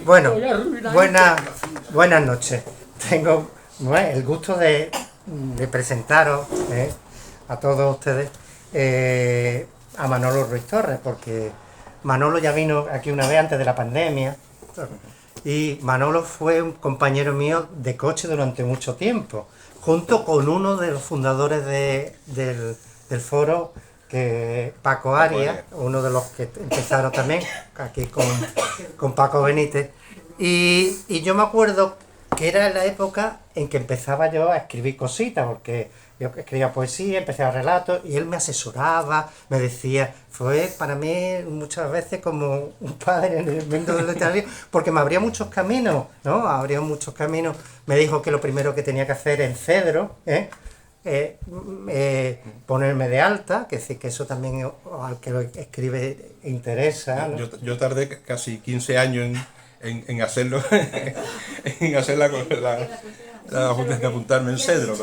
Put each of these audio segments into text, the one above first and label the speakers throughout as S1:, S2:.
S1: Bueno, buenas noches. Tengo el gusto de presentaros a todos ustedes a Manolo Ruiz Torres, porque Manolo ya vino aquí una vez antes de la pandemia y Manolo fue un compañero mío de coche durante mucho tiempo, junto con uno de los fundadores del foro, que Paco Arias, uno de los que empezaron también aquí con Paco Benítez, y yo me acuerdo que era la época en que empezaba yo a escribir cositas, porque yo escribía poesía, empecé relatos, y él me asesoraba, me decía, fue para mí muchas veces como un padre en el mundo del literario, porque me abría muchos caminos, ¿no? Abría muchos caminos. Me dijo que lo primero que tenía que hacer en Cedro, ponerme de alta, que sí, que eso también al que lo escribe interesa, ¿no?
S2: Yo tardé casi 15 años en hacerlo, en hacer de apuntarme en Cedro,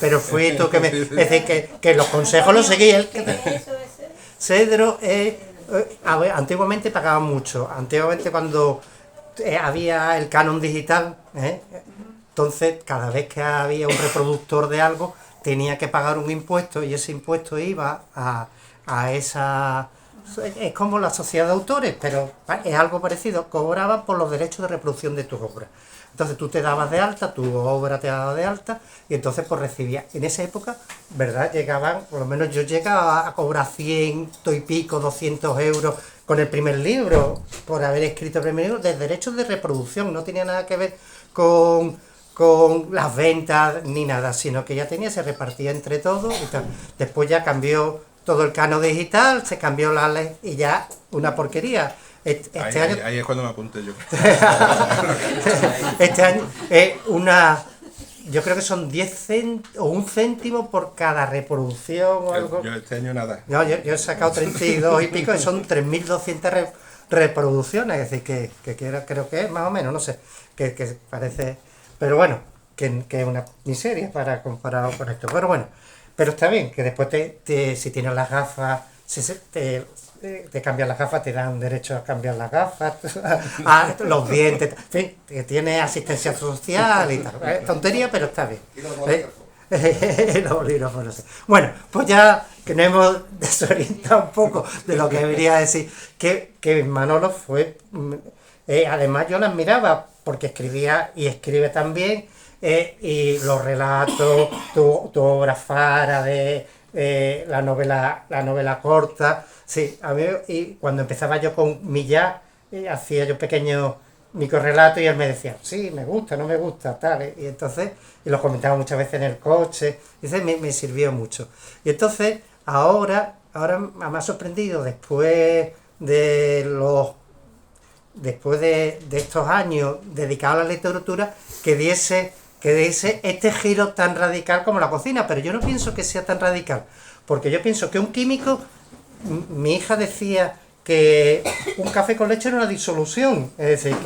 S1: pero fui tú que me... Es decir, que los consejos los seguí él. Cedro, antiguamente pagaba mucho. Antiguamente cuando había el canon digital, entonces cada vez que había un reproductor de algo tenía que pagar un impuesto, y ese impuesto iba a esa... Es como la sociedad de autores, pero es algo parecido. Cobraban por los derechos de reproducción de tus obras. Entonces tú te dabas de alta, tu obra te daba de alta, y entonces pues recibías. En esa época, ¿verdad? Llegaban, por lo menos yo llegaba a cobrar 100 y pico, 200 euros con el primer libro, por haber escrito el primer libro, de derechos de reproducción. No tenía nada que ver con las ventas ni nada, sino que ya tenía, se repartía entre todos y tal. Después ya cambió todo el canon digital, se cambió la ley y ya una porquería.
S2: Ahí es cuando me apunté yo.
S1: Este año yo creo que son 10 o un céntimo por cada reproducción o algo.
S2: Yo este año nada.
S1: No, yo he sacado 32 y pico y son 3.200 reproducciones, es decir, que creo que es más o menos, no sé, que parece... Pero bueno, que es una miseria comparado con esto. Pero bueno, pero está bien, que después si tienes las gafas, te cambian las gafas, te dan derecho a cambiar las gafas, a los dientes, en fin, que tiene asistencia social y tal. Tontería, pero está bien.
S3: Y los bolígrafos.
S1: Los bolígrafos, sí. Bueno, pues ya que nos hemos desorientado un poco de lo que debería decir, que Manolo fue... además yo la admiraba porque escribía y escribe también, y los relatos, tu obra Fara de la novela corta, sí, a mí, y cuando empezaba yo con Millán, hacía yo pequeños microrelatos y él me decía, sí, me gusta, no me gusta, tal, y entonces, y los comentaba muchas veces en el coche, y entonces me sirvió mucho. Y entonces, ahora me ha sorprendido, después de estos años dedicados a la literatura, que diese este giro tan radical como la cocina, pero yo no pienso que sea tan radical, porque yo pienso que un químico, mi hija decía que un café con leche era una disolución, es decir,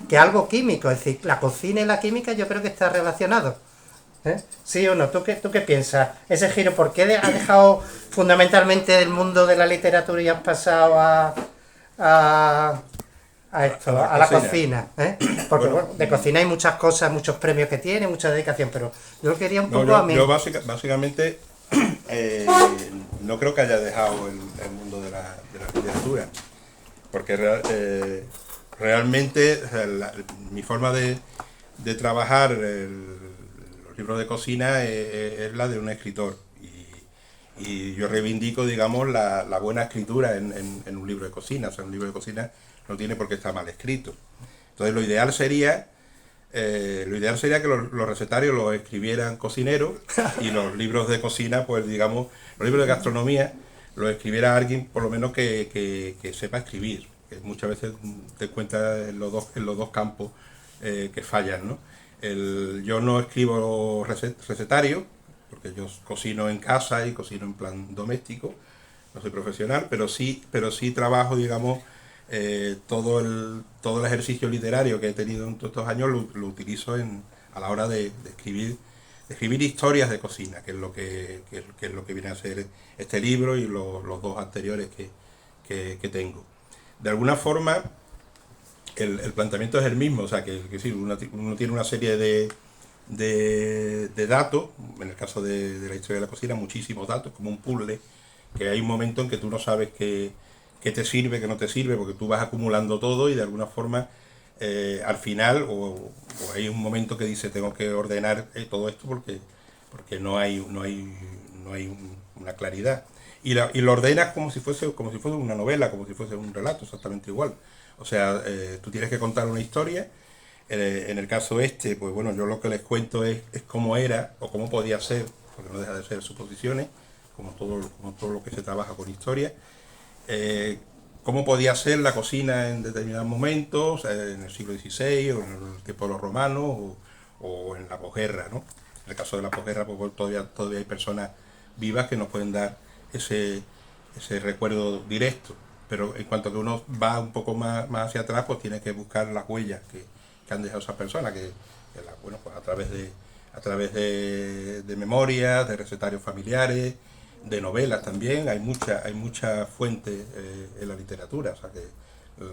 S1: que algo químico, es decir, la cocina y la química yo creo que está relacionado. ¿Sí o no? ¿Tú qué piensas? Ese giro, ¿por qué has dejado fundamentalmente el mundo de la literatura y has pasado a la cocina, porque bueno, de cocina hay muchas cosas, muchos premios que tiene, mucha dedicación, pero yo quería un poco a mí.
S2: Yo básicamente no creo que haya dejado el mundo de la literatura, porque realmente mi forma de trabajar los libros de cocina es la de un escritor, y yo reivindico, digamos, la buena escritura en un libro de cocina. O sea, un libro de cocina no tiene por qué estar mal escrito. Entonces lo ideal sería que los recetarios los escribieran cocineros, y los libros de cocina, pues digamos, los libros de gastronomía los escribiera alguien por lo menos que sepa escribir, que muchas veces te encuentras en los dos campos que fallan, ¿no? Yo no escribo recetarios, porque yo cocino en casa y cocino en plan doméstico, no soy profesional, pero sí trabajo, digamos, todo el ejercicio literario que he tenido en todos estos años lo utilizo a la hora de escribir historias de cocina, que es lo que viene a ser este libro y los dos anteriores que tengo. De alguna forma, el planteamiento es el mismo, o sea, que sí, uno tiene una serie de datos, en el caso de la historia de la cocina, muchísimos datos, como un puzzle, que hay un momento en que tú no sabes qué te sirve, qué no te sirve, porque tú vas acumulando todo y de alguna forma al final, o hay un momento que dice tengo que ordenar todo esto porque no hay una claridad. Y lo ordenas como si fuese una novela, como si fuese un relato, exactamente igual. O sea, tú tienes que contar una historia. En el caso este, pues bueno, yo lo que les cuento es cómo era o cómo podía ser, porque no deja de ser suposiciones, como todo lo que se trabaja con historia. Cómo podía ser la cocina en determinados momentos, en el siglo XVI, o en el tiempo de los romanos, o en la posguerra, ¿no? En el caso de la posguerra, pues bueno, todavía hay personas vivas que nos pueden dar ese recuerdo directo. Pero en cuanto que uno va un poco más hacia atrás, pues tiene que buscar las huellas que han dejado esas personas, bueno, pues a través de memorias, de recetarios familiares, de novelas también. Hay muchas fuentes en la literatura, o sea que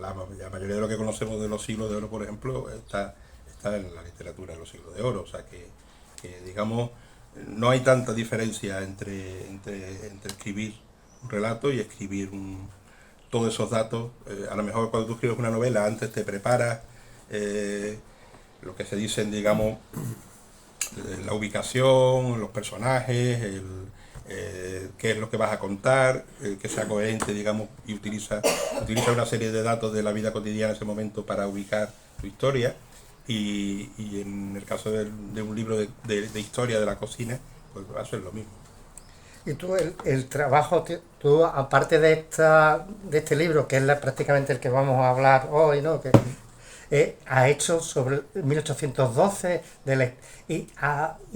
S2: la mayoría de lo que conocemos de los siglos de oro, por ejemplo, está en la literatura de los siglos de oro, o sea que digamos, no hay tanta diferencia entre escribir un relato y escribir todos esos datos. A lo mejor cuando tú escribes una novela, antes te preparas lo que se dicen, digamos, la ubicación, los personajes, qué es lo que vas a contar, que sea coherente, digamos, y utiliza una serie de datos de la vida cotidiana en ese momento para ubicar tu historia. Y en el caso de un libro de historia de la cocina, pues va a ser lo mismo.
S1: Y tú, el trabajo, tú aparte de este libro, que es prácticamente el que vamos a hablar hoy, ¿no? Que has hecho sobre 1812 y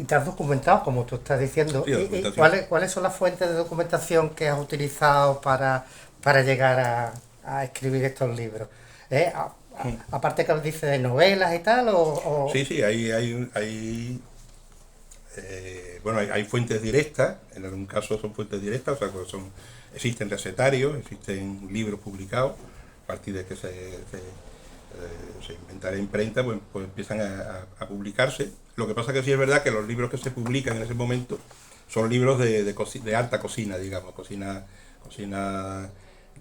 S1: te has documentado, como tú estás diciendo.
S2: Sí,
S1: ¿Y
S2: documentación.
S1: cuáles son las fuentes de documentación que has utilizado para llegar a escribir estos libros? Aparte que dice de novelas y tal,
S2: Sí, sí, bueno, hay fuentes directas, en algún caso son fuentes directas, o sea, que existen recetarios, existen libros publicados, a partir de que se inventa la imprenta, pues empiezan a publicarse. Lo que pasa que sí es verdad que los libros que se publican en ese momento son libros de alta cocina, digamos, cocina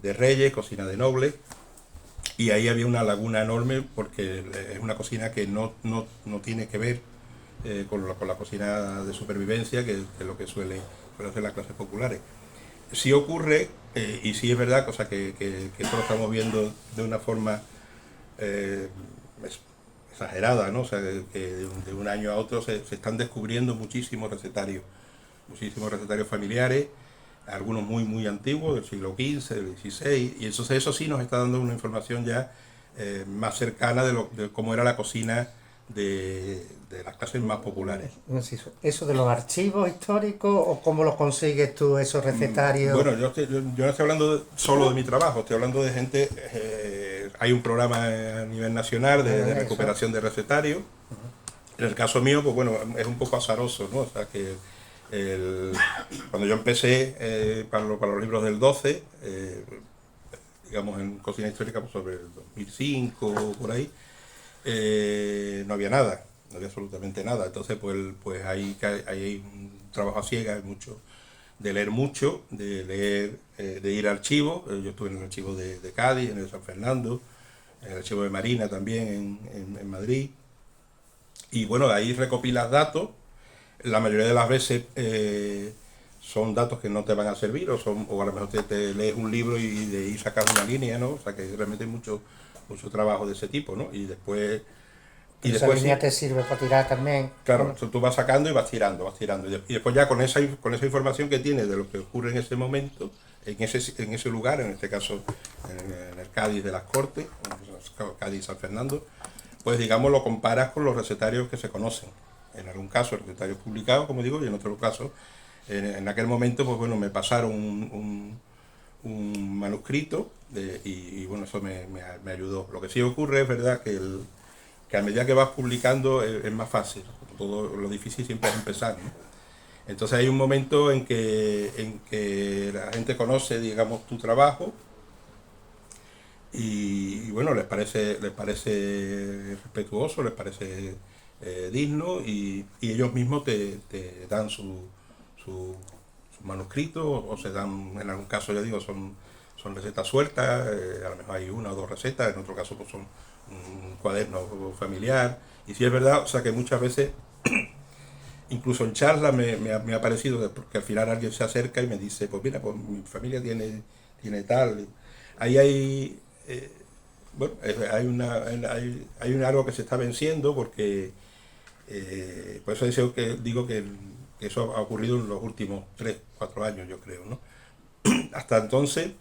S2: de reyes, cocina de nobles, y ahí había una laguna enorme porque es una cocina que no tiene que ver con la cocina de supervivencia, que es lo que suele hacer las clases populares. Sí ocurre, y sí es verdad, cosa que esto lo estamos viendo de una forma eh, exagerada, ¿no? O sea, que de un año a otro se están descubriendo muchísimos recetarios familiares, algunos muy antiguos, del siglo XV, del XVI, y entonces eso sí nos está dando una información ya más cercana de cómo era la cocina de las clases más populares.
S1: eso de los archivos históricos, o cómo los consigues tú, esos recetarios.
S2: Bueno, yo no estoy hablando solo de mi trabajo, estoy hablando de gente. Hay un programa a nivel nacional de recuperación de recetarios. En el caso mío, pues bueno, es un poco azaroso, ¿no? O sea, que cuando yo empecé para los libros del 12, digamos en cocina histórica, pues sobre el 2005 por ahí, no había nada, no había absolutamente nada. Entonces, pues hay un trabajo a ciegas, hay mucho de leer mucho, de ir a archivos. Yo estuve en el archivo de Cádiz, en el de San Fernando, en el archivo de Marina también en Madrid. Y bueno, ahí recopilas datos. La mayoría de las veces son datos que no te van a servir, o a lo mejor te lees un libro y de ahí sacas una línea, ¿no? O sea que realmente hay mucho trabajo de ese tipo, ¿no? Y después
S1: Esa línea te sirve para tirar también.
S2: Claro, tú vas sacando y vas tirando. Y después ya con esa información que tienes de lo que ocurre en ese momento, en ese lugar, en este caso en el Cádiz de las Cortes, Cádiz San Fernando, pues digamos lo comparas con los recetarios que se conocen. En algún caso recetarios publicados, como digo, y en otro caso, en aquel momento, pues bueno, me pasaron un manuscrito y bueno, eso me ayudó. Lo que sí ocurre es verdad que a medida que vas publicando es más fácil. Todo lo difícil siempre es empezar, ¿no? Entonces hay un momento en que la gente conoce, digamos, tu trabajo, y bueno, les parece respetuoso, les parece digno, y ellos mismos te dan su manuscrito, o se dan, en algún caso, ya digo, son recetas sueltas, a lo mejor hay una o dos recetas, en otro caso pues son un cuaderno familiar, y si es verdad, o sea que muchas veces, incluso en charlas me ha parecido que al final alguien se acerca y me dice, pues mira, pues mi familia tiene tal. Ahí bueno, hay un algo que se está venciendo porque, por eso digo que eso ha ocurrido en los últimos 3 4 años, yo creo, ¿no? Hasta entonces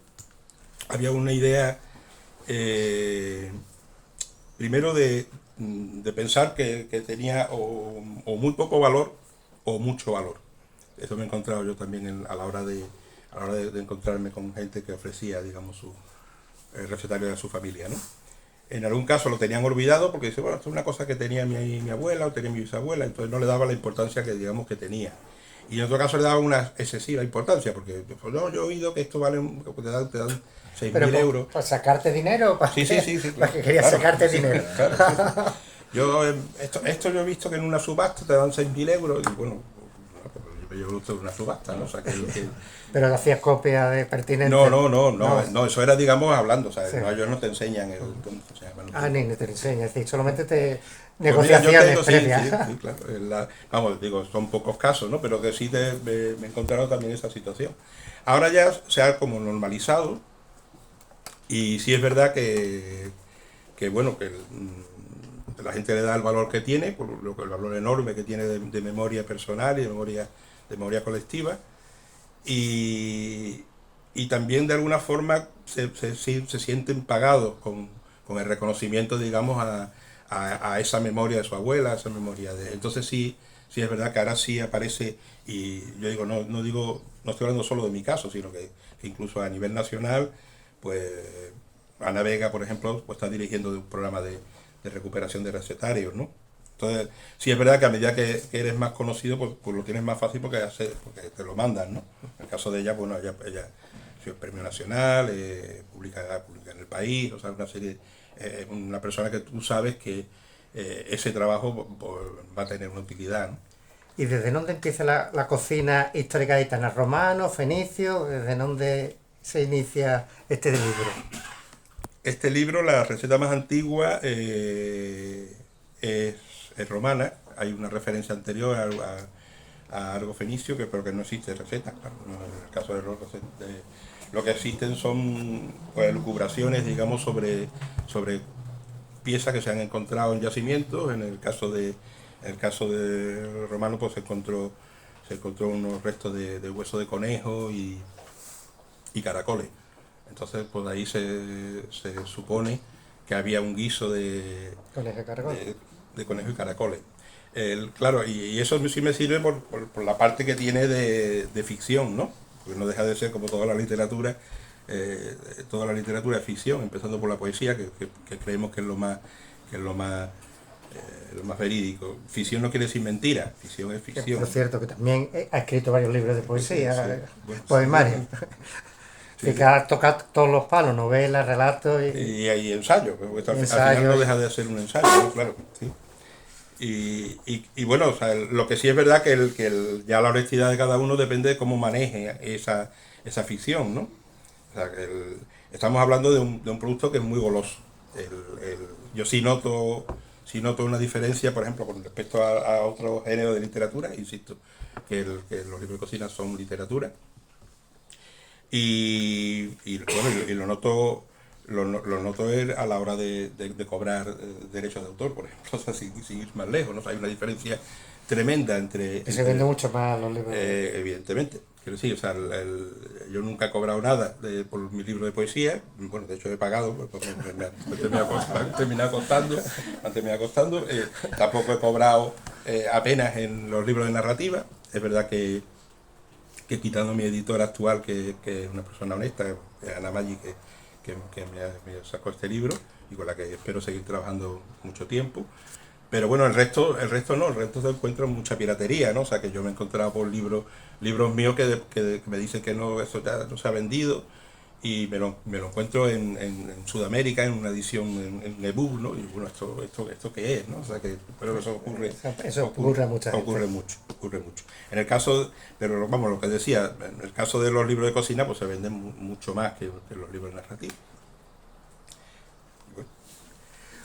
S2: había una idea, primero de pensar que tenía o muy poco valor o mucho valor. Eso me he encontrado yo también a la hora de encontrarme con gente que ofrecía, digamos, el recetario de su familia, ¿no? En algún caso lo tenían olvidado porque dice, bueno, esto es una cosa que tenía mi abuela o tenía mi bisabuela, entonces no le daba la importancia que, digamos, que tenía. Y en otro caso le daba una excesiva importancia, porque pues, no, yo he oído que esto vale, que te dan
S1: Pero
S2: 6.000 euros.
S1: para sacarte dinero, ¿para
S2: Sí,
S1: qué?
S2: sí, sí, sí,
S1: ¿Para
S2: claro,
S1: qué querías
S2: claro,
S1: sacarte
S2: sí,
S1: dinero?
S2: claro, sí. Yo, esto yo he visto que en una subasta te dan 6.000 euros, y bueno, yo llevo usted una subasta, ¿no? O sea,
S1: Pero le hacías copia de pertinente.
S2: no, eso era, digamos, hablando, o sea,
S1: Sí.
S2: no, ellos no te enseñan cómo se llama.
S1: Ni te lo enseña, es decir, solamente te
S2: Pues mira, yo
S1: negociaciones
S2: tengo, sí,
S1: previas.
S2: sí, sí, claro. Vamos, digo, son pocos casos, ¿no? Pero que sí me he encontrado también esa situación. Ahora ya se ha como normalizado, y sí es verdad que bueno, la gente le da el valor que tiene, por el valor enorme que tiene de memoria personal y de memoria colectiva, y, y también de alguna forma se sienten pagados con el reconocimiento, digamos, a esa memoria de su abuela, a esa memoria de... Entonces sí es verdad que ahora sí aparece, y yo digo, no estoy hablando solo de mi caso, sino que incluso a nivel nacional, pues Ana Vega, por ejemplo, pues está dirigiendo un programa de recuperación de recetarios, ¿no? Entonces, sí es verdad que a medida que eres más conocido, pues lo tienes más fácil porque te lo mandan, ¿no? En el caso de ella, bueno, ella ha sido premio nacional, publica en El País, o sea, una persona que tú sabes que ese trabajo pues, va a tener una utilidad, ¿no?
S1: ¿Y desde dónde empieza la cocina histórica gitana? ¿Romano, fenicio? ¿Desde dónde se inicia este libro?
S2: Este libro, la receta más antigua es romana. Hay una referencia anterior a algo fenicio, pero que no existe receta, claro. En el caso lo que existen son pues, lucubraciones, digamos, sobre piezas que se han encontrado en yacimientos. En el caso de romano, pues se encontró unos restos de hueso de conejo y caracoles. Entonces, pues ahí se supone que había un guiso
S1: Colegio Cargol.
S2: de conejo y caracoles. Claro, y eso sí me sirve por la parte que tiene de ficción, ¿no? Porque no deja de ser como toda la literatura es ficción, empezando por la poesía, que creemos que es lo más verídico. Ficción no quiere decir mentira, ficción es ficción.
S1: Por cierto, que también ha escrito varios libros de poesía,
S2: Sí, bueno,
S1: poemarios.
S2: sí,
S1: Que ha tocado todos los palos, novelas, relatos
S2: y hay ensayos, porque al
S1: ensayos.
S2: final no deja de ser un ensayo, ¿no? Claro, sí. Y bueno, o sea, lo que sí es verdad que ya la honestidad de cada uno depende de cómo maneje esa ficción, ¿no? O sea, estamos hablando de un producto que es muy goloso. Yo sí noto una diferencia, por ejemplo, con respecto a otro género de literatura, insisto, que los libros de cocina son literatura. Bueno, y lo noto a la hora de cobrar derechos de autor, por ejemplo, o sea, sin ir más lejos, ¿no? O sea, hay una diferencia tremenda entre...
S1: Que se vende mucho más los libros.
S2: Evidentemente, quiero decir, o sea, yo nunca he cobrado nada por mi libro de poesía. Bueno, de hecho he pagado, porque me han terminado costando. Tampoco he cobrado apenas en los libros de narrativa. Es verdad que quitando mi editor actual, que es una persona honesta, que es Ana Maggi, que me sacó este libro y con la que espero seguir trabajando mucho tiempo. Pero bueno, el resto no, el resto se encuentra mucha piratería, ¿no? O sea, que yo me he encontrado por libros míos que me dicen que no, eso ya no se ha vendido, y me lo encuentro en Sudamérica, en una edición en ebook, ¿no? Y bueno, ¿esto qué es, ¿no? O sea, que pero eso
S1: ocurre a mucha gente.
S2: Ocurre mucho. En el caso, pero vamos, lo que decía, en el caso de los libros de cocina, pues se venden mucho más que los libros narrativos.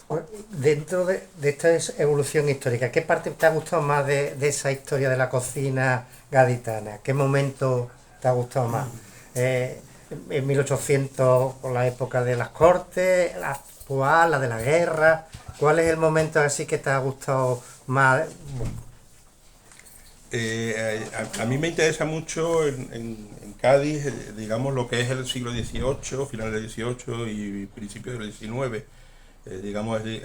S1: Bueno, dentro de esta evolución histórica, ¿qué parte te ha gustado más de esa historia de la cocina gaditana? ¿Qué momento te ha gustado más? En 1800, con la época de las cortes, la actual, la de la guerra. ¿Cuál es el momento así que te ha gustado más?
S2: A mí me interesa mucho en Cádiz, digamos, lo que es el siglo XVIII, final del XVIII y principios del XIX. Digamos, es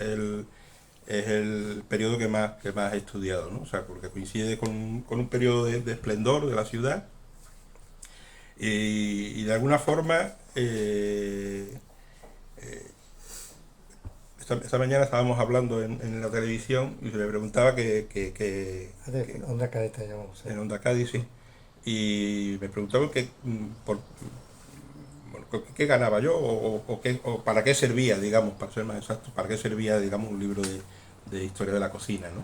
S2: el periodo que más he estudiado, ¿no? O sea, porque coincide con un periodo de esplendor de la ciudad y de alguna forma esta mañana estábamos hablando en la televisión y se le preguntaba
S1: Onda Cádiz te llamamos.
S2: En Onda Cádiz, sí. Y me preguntaban qué ganaba yo o para qué servía, digamos, para ser más exacto, para qué servía, digamos, un libro de historia de la cocina, ¿no?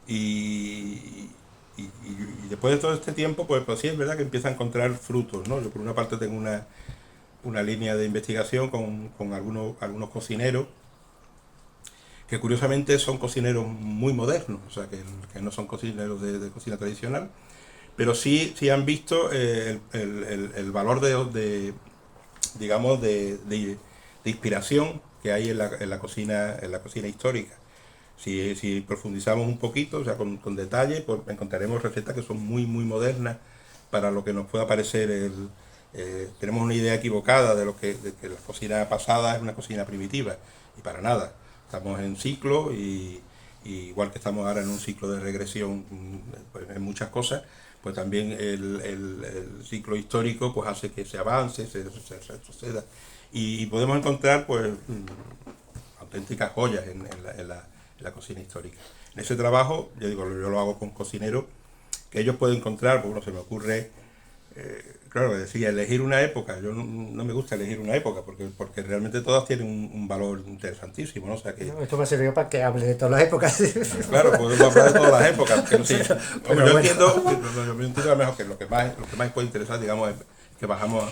S2: Y después de todo este tiempo, pues sí es verdad que empieza a encontrar frutos, ¿no? Yo por una parte tengo una línea de investigación con algunos cocineros que curiosamente son cocineros muy modernos, o sea, que no son cocineros de cocina tradicional, pero sí han visto el valor digamos, de inspiración que hay en la cocina histórica. Si profundizamos un poquito, o sea, con detalle, pues encontraremos recetas que son muy modernas para lo que nos pueda parecer tenemos una idea equivocada de que la cocina pasada es una cocina primitiva, y para nada. Estamos en ciclo y igual que estamos ahora en un ciclo de regresión pues, en muchas cosas, pues también el ciclo histórico pues hace que se avance, se retroceda, y podemos encontrar pues auténticas joyas en la cocina histórica. En ese trabajo, yo lo hago con cocineros que ellos pueden encontrar, pues bueno, se me ocurre, claro, decía, elegir una época. Yo no me gusta elegir una época porque realmente todas tienen un valor interesantísimo, ¿no? O sea que,
S1: esto me ha servido para que hable de todas las épocas.
S2: claro, podemos hablar de todas las épocas, pero sí.
S1: Pero
S2: yo entiendo a lo mejor que lo que más puede interesar, digamos, es que pasemos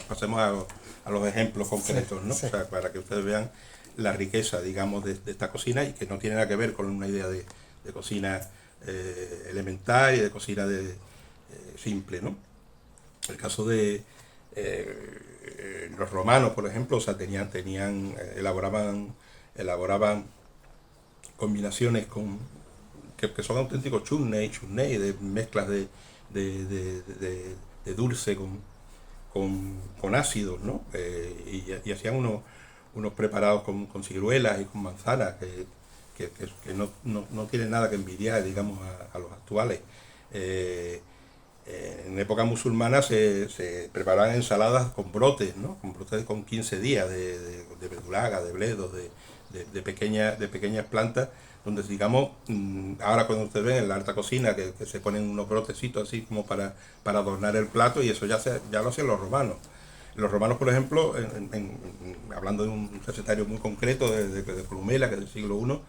S2: a los ejemplos concretos, ¿no? Sí. O sea, para que ustedes vean la riqueza, digamos, de esta cocina, y que no tiene nada que ver con una idea de cocina elemental y de cocina simple, ¿no? El caso de los romanos, por ejemplo, o sea, elaboraban combinaciones que son auténticos chutney, de mezclas de dulce con ácidos, ¿no? Y hacían unos preparados con ciruelas y con manzanas que no tienen nada que envidiar, digamos, a los actuales. En época musulmana se preparaban ensaladas con brotes, ¿no? Con brotes con 15 días de verdulaga, de bledos, de pequeñas plantas, donde, digamos, ahora cuando ustedes ven en la alta cocina que se ponen unos brotecitos así como para adornar el plato, y eso ya lo hacían los romanos. Los romanos, por ejemplo, hablando de un recetario muy concreto de Columela, que es del siglo I,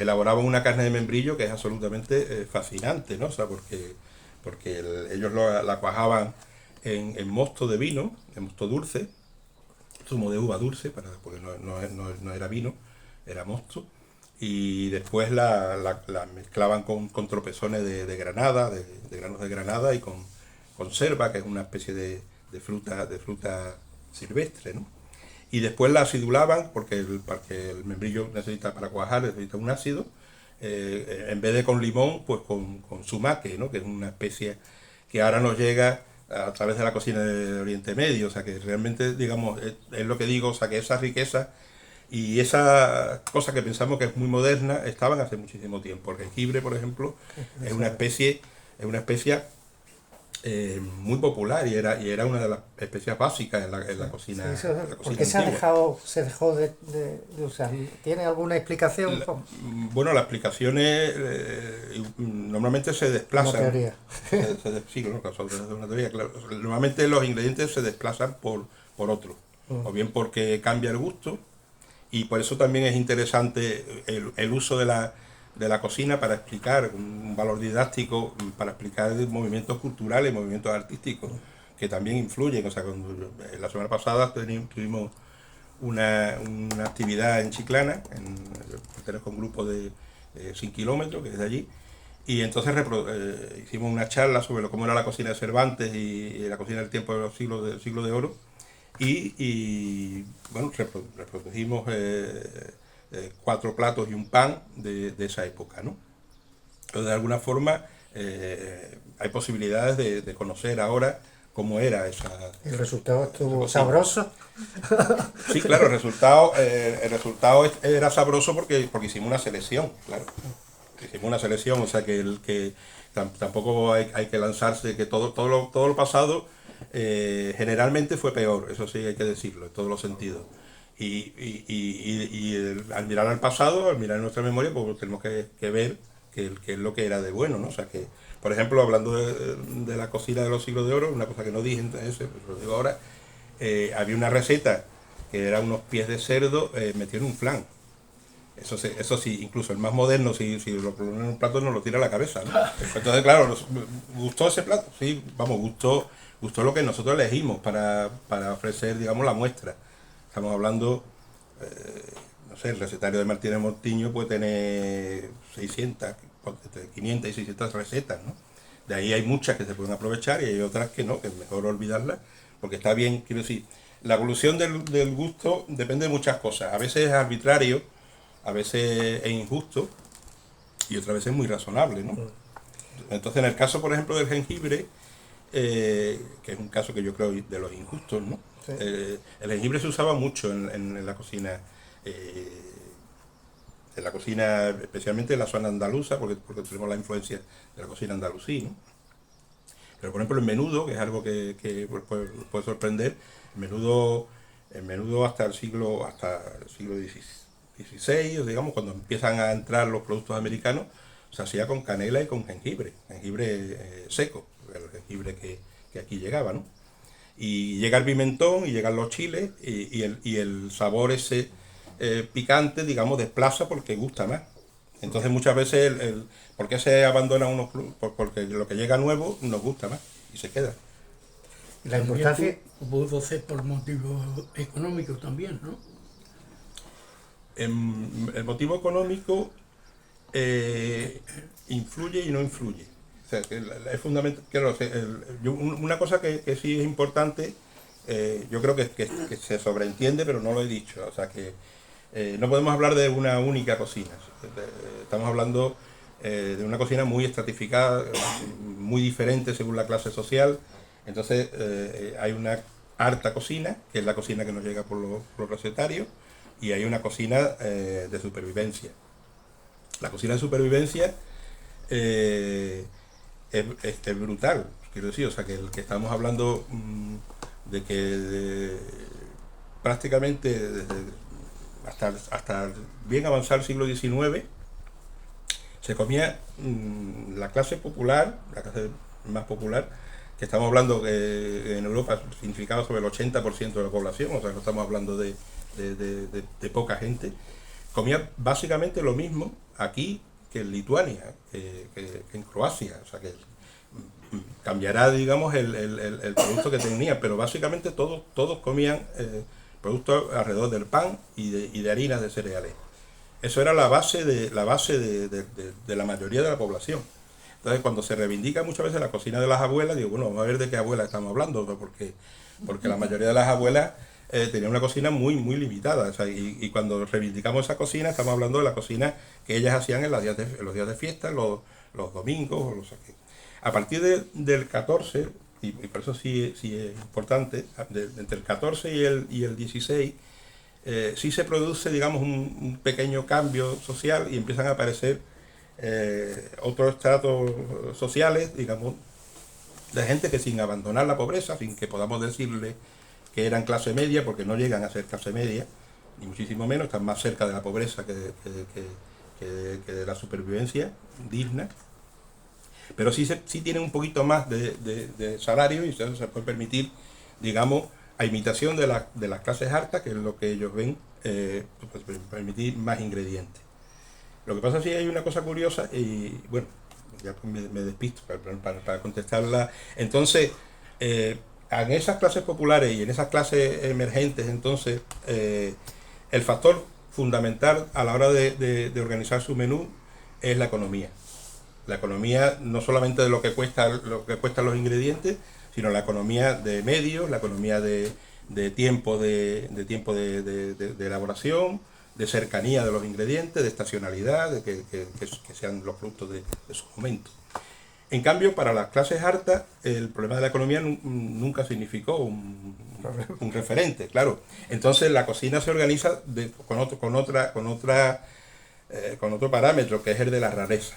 S2: elaboraban una carne de membrillo que es absolutamente fascinante, ¿no? O sea, porque ellos la cuajaban en mosto de vino, en mosto dulce, zumo de uva dulce, porque no era vino, era mosto, y después la mezclaban con tropezones de granada, de granos de granada, y con conserva, que es una especie de fruta silvestre, ¿no? Y después la acidulaban, porque el membrillo para cuajar necesita un ácido, en vez de con limón, pues con sumaque, ¿no? Que es una especie que ahora nos llega a través de la cocina de Oriente Medio. O sea que realmente, digamos, es lo que digo, o sea que esa riqueza y esa cosa que pensamos que es muy moderna estaban hace muchísimo tiempo. El jengibre, por ejemplo, es una especie muy popular, y era una de las especias básicas en la cocina.
S1: Sí, ¿por qué se dejó de usar? ¿Tiene alguna explicación?
S2: Bueno, la explicación es, normalmente se
S1: Una
S2: desplazan.
S1: teoría.
S2: Sí, claro, es una teoría, claro. Normalmente los ingredientes se desplazan por otros, o bien porque cambia el gusto, y por eso también es interesante el uso de la cocina para explicar un valor didáctico, para explicar movimientos culturales, movimientos artísticos, que también influyen. O sea, la semana pasada tuvimos una actividad en Chiclana, pertenezco a un grupo de 100 kilómetros, que es de allí, y entonces hicimos una charla sobre cómo era la cocina de Cervantes y la cocina del tiempo de los del siglo de oro, y bueno, reprodujimos 4 platos y un pan de esa época, ¿no? Entonces, de alguna forma, hay posibilidades de conocer ahora cómo era esa.
S1: El resultado estuvo
S2: cocina.
S1: sabroso.
S2: Sí, claro, el resultado era sabroso porque hicimos una selección, claro. Hicimos una selección, o sea que tampoco hay que lanzarse, que todo lo pasado generalmente fue peor, eso sí hay que decirlo, en todos los sentidos. Al mirar al pasado, al mirar nuestra memoria, pues tenemos que ver qué es lo que era de bueno, ¿no? O sea que, por ejemplo, hablando de la cocina de los siglos de oro, una cosa que no dije entonces, lo digo ahora, había una receta que era unos pies de cerdo metido en un flan. Eso sí, incluso el más moderno, si lo pone en un plato, nos lo tira a la cabeza, ¿no? Entonces, claro, gustó ese plato, sí, vamos, gustó lo que nosotros elegimos para ofrecer, digamos, la muestra. Estamos hablando, no sé, el recetario de Martínez Montiño puede tener 600, entre 500 y 600 recetas, ¿no? De ahí hay muchas que se pueden aprovechar y hay otras que no, que es mejor olvidarlas, porque está bien, quiero decir, la evolución del gusto depende de muchas cosas. A veces es arbitrario, a veces es injusto y otras veces es muy razonable, ¿no? Entonces, en el caso, por ejemplo, del jengibre, que es un caso que yo creo de los injustos, ¿no?
S1: Sí.
S2: El jengibre se usaba mucho en la cocina, especialmente en la zona andaluza, porque tenemos la influencia de la cocina andalusí, ¿no? Pero por ejemplo el menudo, que es algo que puede sorprender, el menudo hasta el siglo XVI, digamos, cuando empiezan a entrar los productos americanos, se hacía con canela y con jengibre seco, el jengibre que aquí llegaba, ¿no? Y llega el pimentón y llegan los chiles y el sabor ese picante, digamos, desplaza porque gusta más. Entonces muchas veces, ¿por qué se abandona unos? Porque lo que llega nuevo nos gusta más y se queda.
S1: La importancia.
S3: Pudo ser por motivos económicos también, ¿no?
S2: El motivo económico influye y no influye. O sea, que es fundamental. Claro, una cosa que sí es importante, yo creo que se sobreentiende, pero no lo he dicho. O sea, que no podemos hablar de una única cocina. Estamos hablando de una cocina muy estratificada, muy diferente según la clase social. Entonces, hay una alta cocina, que es la cocina que nos llega por los recetarios, y hay una cocina de supervivencia. La cocina de supervivencia es brutal, quiero decir, o sea, que estamos hablando de que prácticamente hasta bien avanzar el siglo XIX se comía la clase popular, la clase más popular, que estamos hablando que en Europa significaba sobre el 80% de la población, o sea, no estamos hablando de poca gente, comía básicamente lo mismo aquí que en Lituania, que en Croacia, o sea que cambiará, digamos, el producto que tenía, pero básicamente todos comían productos alrededor del pan y de harinas de cereales. Eso era la base de la mayoría de la población. Entonces, cuando se reivindica muchas veces la cocina de las abuelas, digo, bueno, vamos a ver de qué abuelas estamos hablando, porque la mayoría de las abuelas tenían una cocina muy, muy limitada. O sea, y cuando reivindicamos esa cocina, estamos hablando de la cocina que ellas hacían en los días de fiesta, los domingos. A partir del 14, y por eso sí es importante, entre el 14 y el 16, sí se produce, digamos, un pequeño cambio social y empiezan a aparecer otros estratos sociales, digamos, de gente que sin abandonar la pobreza, sin que podamos decirle que eran clase media, porque no llegan a ser clase media, ni muchísimo menos, están más cerca de la pobreza que de la supervivencia digna, pero sí tienen un poquito más de salario y se puede permitir, digamos, a imitación de las clases altas, que es lo que ellos ven, pues, permitir más ingredientes. Lo que pasa es que hay una cosa curiosa y bueno, ya me despisto para contestarla. Entonces, en esas clases populares y en esas clases emergentes, entonces, el factor fundamental a la hora de organizar su menú es la economía. La economía no solamente de lo que cuestan los ingredientes, sino la economía de medios, la economía de tiempo de elaboración, de cercanía de los ingredientes, de estacionalidad, de que sean los productos de su momento. En cambio, para las clases altas, el problema de la economía nunca significó un referente, claro. Entonces la cocina se organiza con otro parámetro, que es el de la rareza.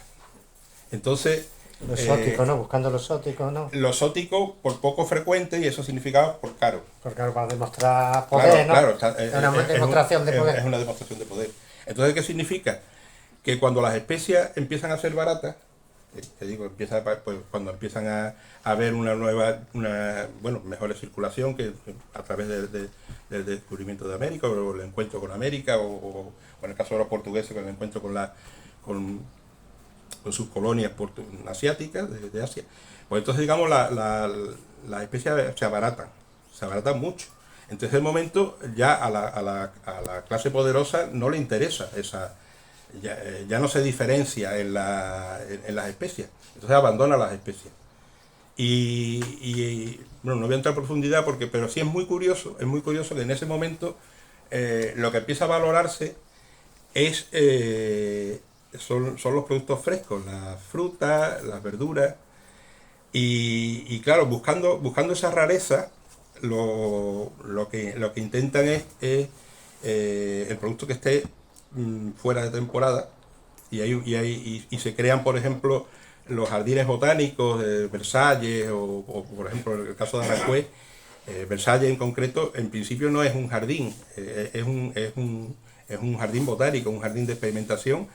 S2: Entonces,
S1: Lo exótico, ¿no? Buscando lo exótico, ¿no?
S2: lo exótico por poco frecuente, y eso significaba por caro.
S1: Porque claro, para demostrar poder,
S2: Claro,
S1: ¿no?
S2: claro,
S1: Es una demostración de poder.
S2: Es una demostración de poder. Entonces, ¿qué significa? Que cuando las especias empiezan a ser baratas, te digo, pues, cuando empiezan a haber una mejor circulación que a través del descubrimiento de América, o el encuentro con América, o en el caso de los portugueses, con el encuentro con sus colonias asiáticas, de Asia, pues entonces, digamos, las especias se abaratan mucho. Entonces, el momento ya a la clase poderosa no le interesa ya no se diferencia en las especias, entonces abandona las especias. Bueno, no voy a entrar en profundidad, pero sí es muy curioso que en ese momento lo que empieza a valorarse son los productos frescos, las frutas, las verduras, y claro, buscando esa rareza, lo que intentan es el producto que esté fuera de temporada, y se crean, por ejemplo, los jardines botánicos de Versalles, o por ejemplo, en el caso de Aranjuez, Versalles en concreto, en principio no es un jardín, es un jardín botánico, un jardín de experimentación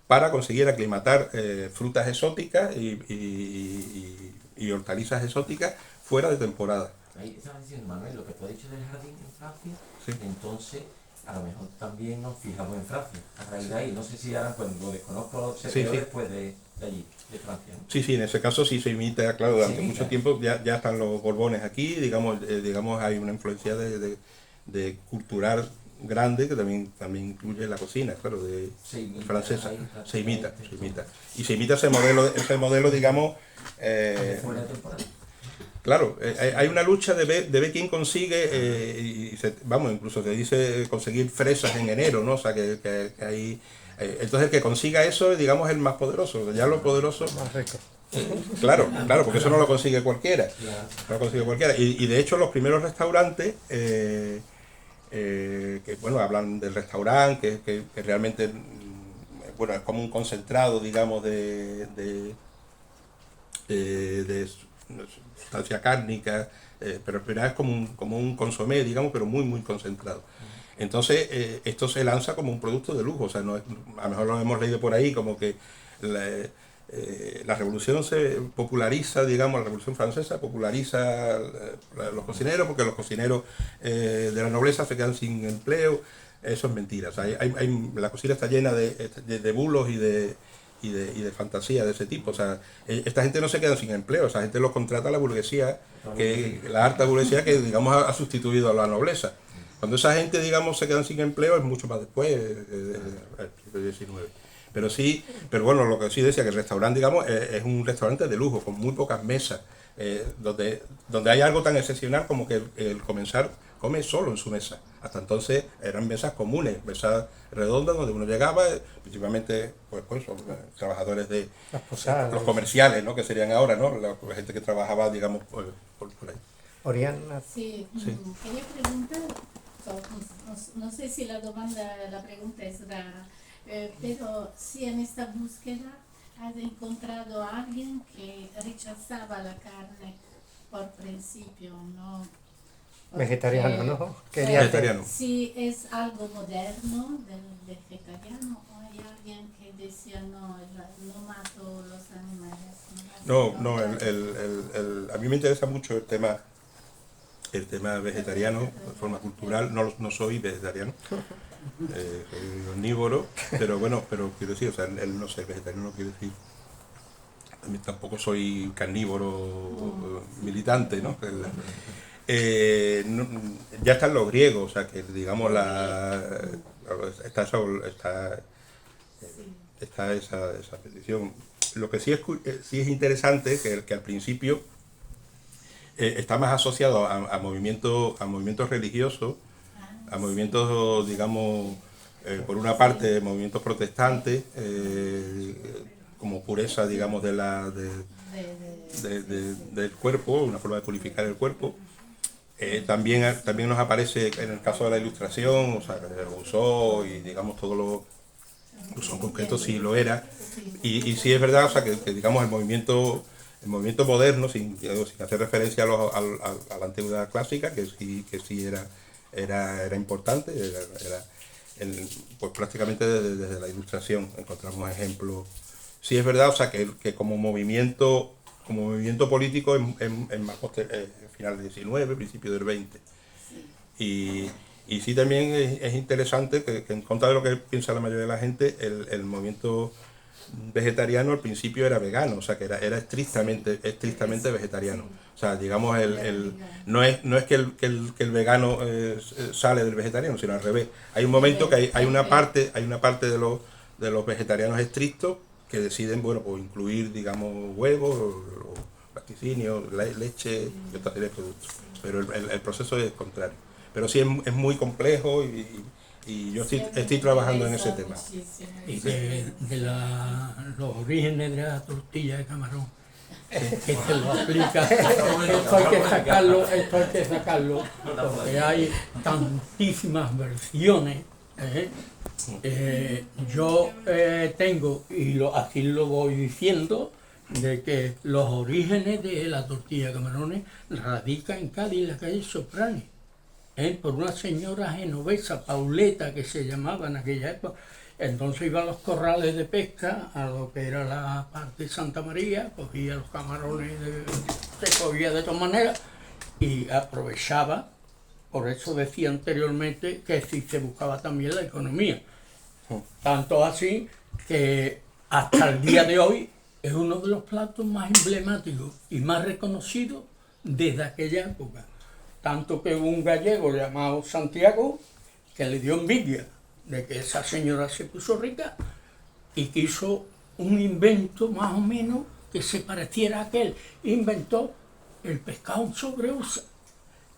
S2: para conseguir aclimatar frutas exóticas y hortalizas exóticas fuera de temporada.
S4: Ahí estaba diciendo, Manuel, lo que tú has dicho del jardín en Francia,
S2: Sí.
S4: entonces a lo mejor también nos fijamos en Francia, a raíz de ahí. No sé si ahora, pues lo desconozco, se
S2: Sí,
S4: quedó
S2: sí.
S4: después de allí, de Francia, ¿no?
S2: Sí, en ese caso sí se imita, claro, durante
S4: Se imita.
S2: mucho tiempo ya están los Borbones aquí, digamos, hay una influencia de cultural grande que también incluye la cocina, claro,
S4: Se imita,
S2: francesa.
S4: ahí,
S2: Se imita.
S4: prácticamente.
S2: Y se imita ese modelo, digamos,
S4: Fuera de temporada.
S2: claro, hay una lucha de ver quién consigue, incluso se dice conseguir fresas en enero, ¿no? O sea, que hay... entonces, el que consiga eso, digamos, es el más poderoso. Ya lo poderoso...
S1: Más rico.
S2: Claro, porque eso no lo consigue cualquiera.
S4: Claro.
S2: No lo consigue cualquiera. Y de hecho, los primeros restaurantes, que bueno, hablan del restaurante, que realmente, bueno, es como un concentrado, digamos, de sustancia cárnica, pero al final es como un consomé, digamos, pero muy, muy concentrado. Entonces, esto se lanza como un producto de lujo, o sea, a lo mejor lo hemos leído por ahí, como que la revolución se populariza, digamos, la revolución francesa populariza los cocineros, porque los cocineros de la nobleza se quedan sin empleo. Eso es mentira. O sea, la cocina está llena de bulos y de fantasía de ese tipo. O sea, esta gente no se queda sin empleo, esa gente los contrata la burguesía, la alta burguesía que, digamos, ha sustituido a la nobleza. Cuando esa gente, digamos, se quedan sin empleo es mucho más después, del siglo XIX. Pero bueno, lo que sí decía, que el restaurante, digamos, es un restaurante de lujo, con muy pocas mesas, donde hay algo tan excepcional como que el comensal come solo en su mesa. Hasta entonces eran mesas comunes, mesas redondas donde uno llegaba, principalmente pues trabajadores de
S1: Las posadas.
S2: los comerciales, ¿no? Que serían ahora, ¿no? La gente que trabajaba, digamos, por ahí.
S1: Oriana.
S5: Sí,
S2: Sí.
S5: quería preguntar, no sé si la pregunta es rara, pero si en esta búsqueda has encontrado a alguien que rechazaba la carne por principio, ¿no?
S1: Vegetariano, ¿no?
S5: Quería
S2: Vegetariano.
S5: si es algo moderno del vegetariano, o hay alguien que decía no mato los animales.
S2: No, no, a mí me interesa mucho el tema vegetariano, de forma cultural. No soy vegetariano, soy omnívoro, pero bueno, pero quiero decir, o sea, no sé, vegetariano no quiere decir. Tampoco soy carnívoro militante, ¿no? Ya están los griegos, o sea, que digamos está esa petición. Lo que sí es interesante, que al principio está más asociado a movimientos religiosos, a movimientos, digamos, por una parte, movimientos protestantes, como pureza, digamos, del cuerpo, una forma de purificar el cuerpo. También nos aparece en el caso de la Ilustración, o sea, Rousseau y digamos todo lo Rousseau en concreto sí lo era, y sí es verdad, o sea, que digamos el movimiento moderno, sin hacer referencia a la antigüedad clásica, que sí era importante, pues prácticamente desde la Ilustración encontramos ejemplos. Sí es verdad, o sea, que como movimiento político es más final del 19, principio del 20. Y sí también es interesante que en contra de lo que piensa la mayoría de la gente, el movimiento vegetariano al principio era vegano, o sea, que era estrictamente vegetariano. O sea, digamos, no es que el vegano sale del vegetariano, sino al revés. Hay un momento que hay una parte de los vegetarianos estrictos que deciden, bueno, pues incluir, digamos, huevos, o vaticinios, leche y otra serie de productos. Pero el proceso es contrario. Pero sí es muy complejo y yo estoy trabajando en ese tema.
S3: Y los orígenes de la tortilla de camarón, que se lo aplica, esto hay que sacarlo, porque hay tantísimas versiones. Yo tengo, así lo voy diciendo, de que los orígenes de la tortilla de camarones radican en Cádiz, en la calle Soprani, por una señora genovesa, Pauleta, que se llamaba en aquella época. Entonces iba a los corrales de pesca, a lo que era la parte de Santa María, cogía los camarones, se cogía de todas maneras y aprovechaba. Por eso decía anteriormente que sí se buscaba también la economía. Tanto así que hasta el día de hoy es uno de los platos más emblemáticos y más reconocidos desde aquella época. Tanto que hubo un gallego llamado Santiago que le dio envidia de que esa señora se puso rica y quiso un invento más o menos que se pareciera a aquel. Inventó el pescado sobre usa.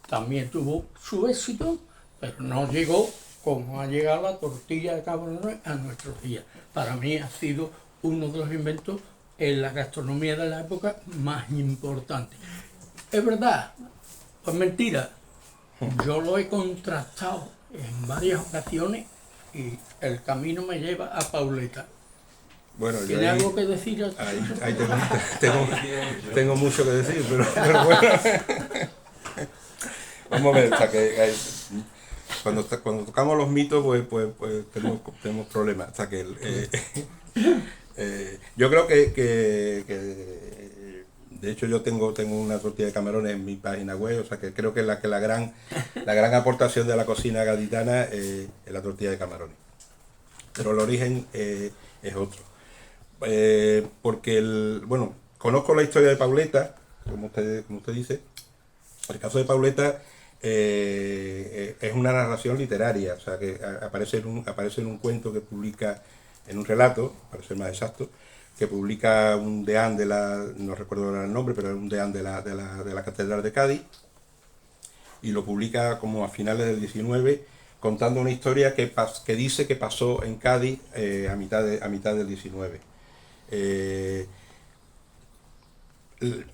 S3: También tuvo su éxito, pero no llegó como ha llegado la tortilla de camarones a nuestros días. Para mí ha sido uno de los inventos en la gastronomía de la época más importantes. Es verdad, pues mentira, yo lo he contrastado en varias ocasiones y el camino me lleva a Pauleta.
S2: Bueno,
S3: ¿Tiene algo que decir?
S2: Ahí tengo mucho que decir, pero bueno. Vamos a ver, o sea, que cuando tocamos los mitos, pues tenemos problemas. O sea, que yo creo que de hecho yo tengo una tortilla de camarones en mi página web, o sea, que creo que la gran aportación de la cocina gaditana es la tortilla de camarones. Pero el origen es otro. Porque bueno, conozco la historia de Pauleta, como usted dice. El caso de Pauleta es una narración literaria, o sea, que aparece en un cuento que publica, en un relato, para ser más exacto, que publica un deán no recuerdo ahora el nombre, pero es un deán de la Catedral de Cádiz, y lo publica como a finales del 19, contando una historia que dice que pasó en Cádiz a mitad del 19.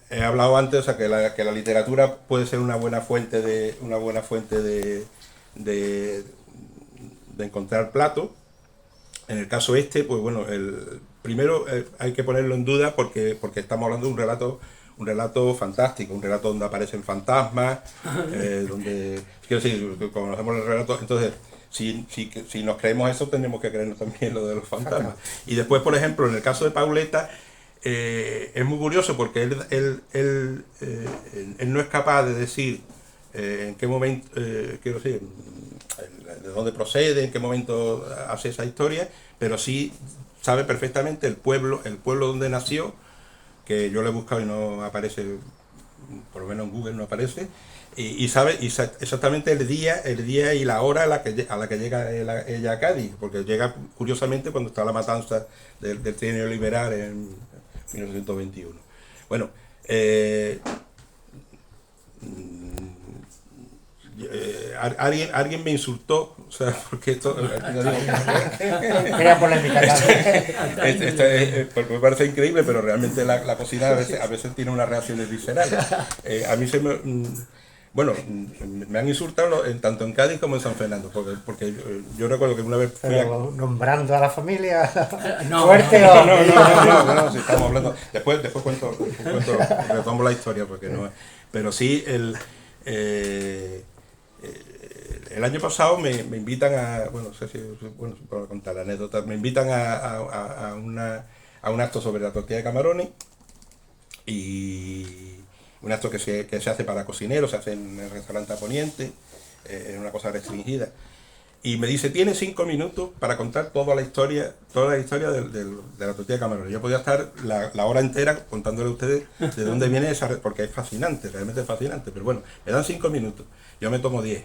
S2: He hablado antes, o sea, que la literatura puede ser una buena fuente de encontrar platos. En el caso pues bueno, primero hay que ponerlo en duda porque estamos hablando de un relato fantástico, un relato donde aparecen fantasmas, donde, quiero decir, conocemos el relato, entonces si nos creemos eso tenemos que creernos también lo de los fantasmas. Y después, por ejemplo, en el caso de Pauleta, es muy curioso porque él no es capaz de decir en qué momento, quiero decir, de dónde procede, en qué momento hace esa historia, pero sí sabe perfectamente el pueblo donde nació, que yo lo he buscado y no aparece, por lo menos en Google no aparece, y sabe exactamente el día y la hora a la que llega ella a Cádiz, porque llega curiosamente cuando está la matanza del trienio liberal en 1921. Bueno, alguien me insultó, o sea, porque esto
S1: Crea polémica.
S2: porque me parece increíble, pero realmente la cocina a veces tiene unas reacciones viscerales. A mí bueno, me han insultado tanto en Cádiz como en San Fernando, porque yo recuerdo que una vez fui
S1: Pero nombrando a la familia
S3: No,
S1: fuerte
S3: no,
S1: o...
S2: no, si estamos hablando. Después retomo la historia, porque no. Pero sí, el año pasado me invitan bueno, no sé si puedo contar la anécdota, me invitan a un acto sobre la tortilla de camarones, y un acto que se hace para cocineros, se hace en el restaurante A Poniente, es una cosa restringida. Y me dice, tiene 5 minutos para contar toda la historia de la tortilla de camarones. Yo podía estar la hora entera contándole a ustedes de dónde viene esa, porque es fascinante, realmente es fascinante. Pero bueno, me dan 5 minutos, yo me tomo 10.